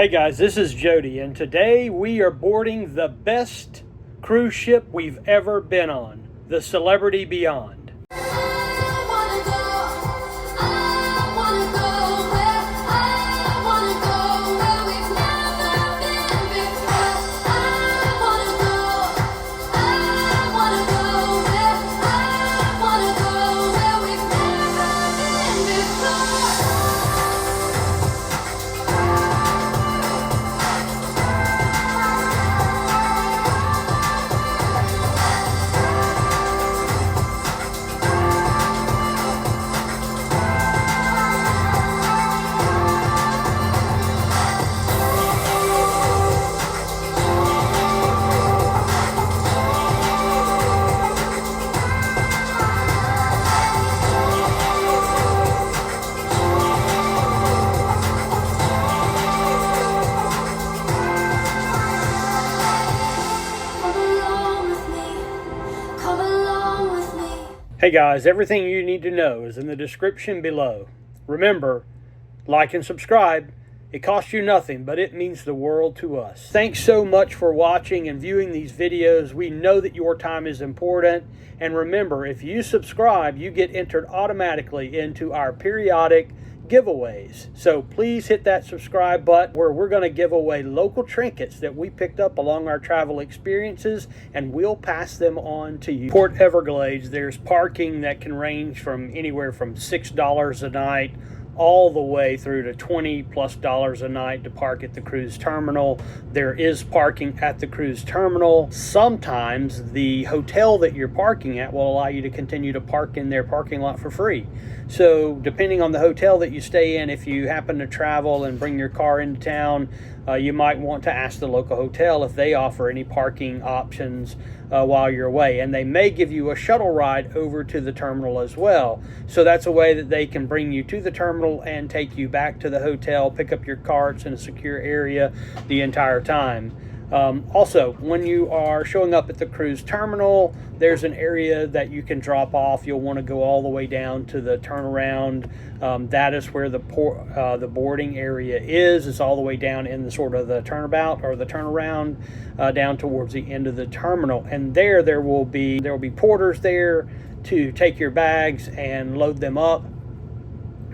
Hey guys, this is Jody, and today we are boarding the best cruise ship we've ever been on, the Celebrity Beyond. Hey guys, everything you need to know is in the description below. Remember, like and subscribe. It costs you nothing, but it means the world to us. Thanks so much for watching and viewing these videos. We know that your time is important. And remember, if you subscribe, you get entered automatically into our periodic giveaways. So please hit that subscribe button where we're going to give away local trinkets that we picked up along our travel experiences, and we'll pass them on to you. Port Everglades, there's parking that can range from anywhere from $6 a night all the way through to $20+ a night to park at the cruise terminal. There is parking at the cruise terminal. Sometimes the hotel that you're parking at will allow you to continue to park in their parking lot for free. So depending on the hotel that you stay in, if you happen to travel and bring your car into town, you might want to ask the local hotel if they offer any parking options while you're away. And they may give you a shuttle ride over to the terminal as well. So that's a way that they can bring you to the terminal and take you back to the hotel, pick up your carts in a secure area the entire time. Also, when you are showing up at the cruise terminal, there's an area that you can drop off. You'll want to go all the way down to the turnaround. That is where the boarding area is. It's all the way down in the sort of the turnabout or the turnaround down towards the end of the terminal. And there will be porters there to take your bags and load them up.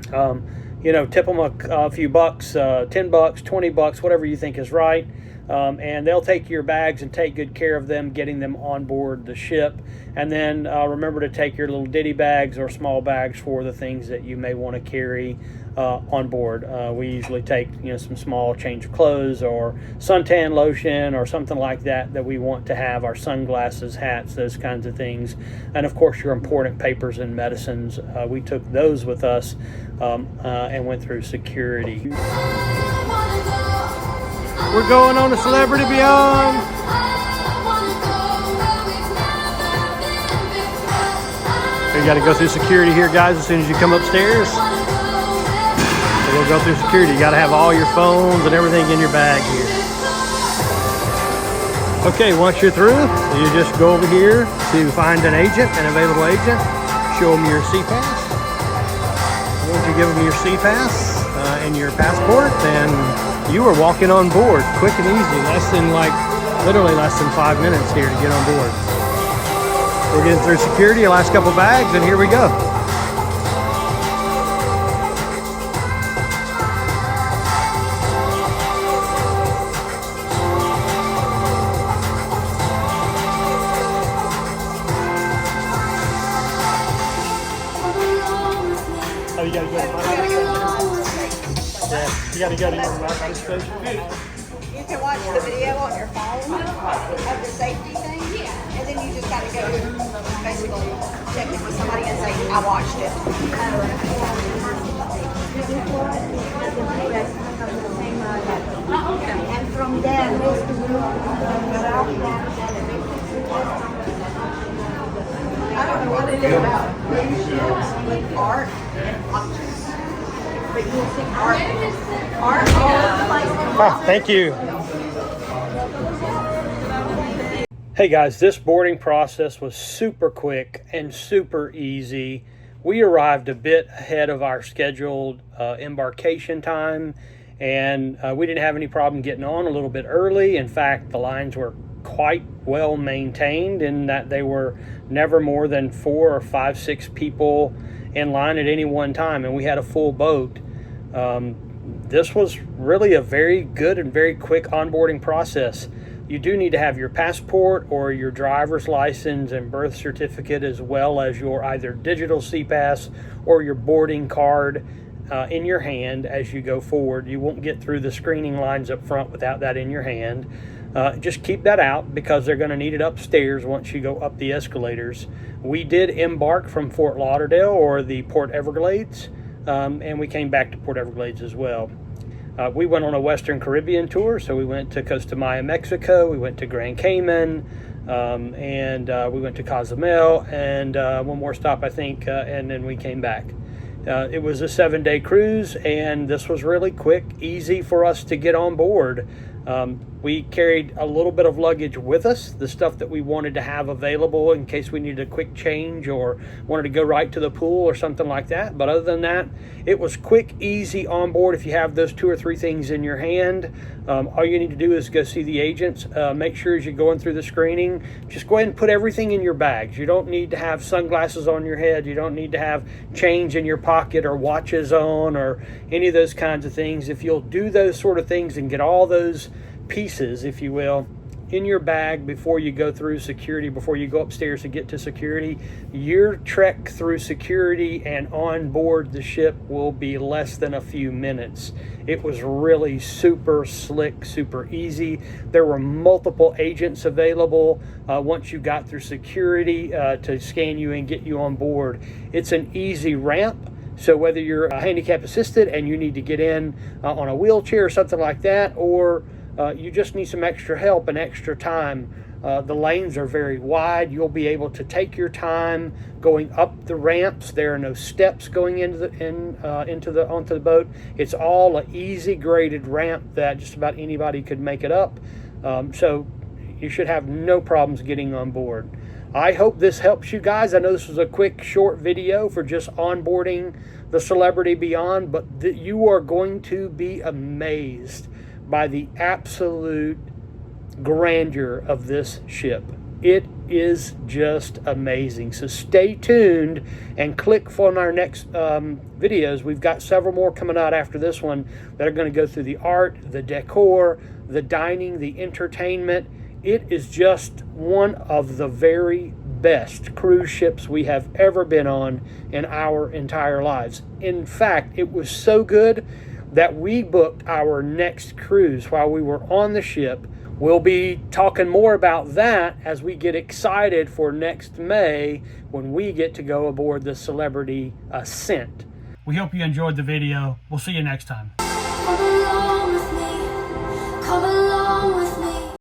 Tip them a few bucks, $10, $20, whatever you think is right. And they'll take your bags and take good care of them, getting them on board the ship. And then remember to take your little ditty bags or small bags for the things that you may want to carry on board. We usually take some small change of clothes or suntan lotion or something like that we want to have, our sunglasses, hats, those kinds of things. And of course your important papers and medicines. We took those with us and went through security. We're going on to Celebrity Beyond. You got to go through security here, guys, as soon as you come upstairs. So we'll go through security. You got to have all your phones and everything in your bag here. Okay, once you're through, you just go over here to find an agent, an available agent. Show them your C-Pass. Once you give them your C-Pass and your passport, then you are walking on board, quick and easy, literally less than 5 minutes here to get on board. We're getting through security, the last couple bags, and here we go. Oh, you gotta go to my You gotta go to your market station. You can watch the video on your phone of the safety thing, and then you just gotta go basically check it with somebody and say, I watched it. And from there, I don't know what it is about cruise ships with art and objects. But you'll see art all over the place. Thank you. Hey guys, this boarding process was super quick and super easy. We arrived a bit ahead of our scheduled embarkation time, and we didn't have any problem getting on a little bit early. In fact, the lines were quite well maintained in that they were never more than 4 or 5, 6 people in line at any one time, and we had a full boat. This was really a very good and very quick onboarding process. You do need to have your passport or your driver's license and birth certificate, as well as your either digital CPAS or your boarding card in your hand as you go forward. You won't get through the screening lines up front without that in your hand. Just keep that out because they're going to need it upstairs once you go up the escalators. We did embark from Fort Lauderdale or the Port Everglades, and we came back to Port Everglades as well. We went on a Western Caribbean tour, so we went to Costa Maya, Mexico, we went to Grand Cayman, and we went to Cozumel, and one more stop, I think, and then we came back. It was a 7-day cruise, and this was really quick, easy for us to get on board. We carried a little bit of luggage with us, the stuff that we wanted to have available in case we needed a quick change or wanted to go right to the pool or something like that. But other than that, it was quick, easy on board. If you have those 2 or 3 things in your hand, all you need to do is go see the agents. Make sure as you're going through the screening, just go ahead and put everything in your bags. You don't need to have sunglasses on your head. You don't need to have change in your pocket or watches on or any of those kinds of things. If you'll do those sort of things and get all those pieces, if you will, in your bag before you go through security, before you go upstairs to get to security, your trek through security and on board the ship will be less than a few minutes. It was really super slick, super easy. There were multiple agents available once you got through security to scan you and get you on board. It's an easy ramp. So whether you're handicap assisted and you need to get in on a wheelchair or something like that, or you just need some extra help and extra time, the lanes are very wide. You'll be able to take your time going up the ramps. There are no steps going onto the boat. It's all an easy graded ramp that just about anybody could make it up. So you should have no problems getting on board. I hope this helps you guys. I know this was a quick, short video for just onboarding the Celebrity Beyond, but you are going to be amazed by the absolute grandeur of this ship. It is just amazing. So stay tuned and click for our next videos. We've got several more coming out after this one that are going to go through the art, the decor, the dining, the entertainment. It is just one of the very best cruise ships we have ever been on in our entire lives. In fact, it was so good that we booked our next cruise while we were on the ship. We'll be talking more about that as we get excited for next May when we get to go aboard the Celebrity Ascent. We hope you enjoyed the video. We'll see you next time. Come along with me. Come along.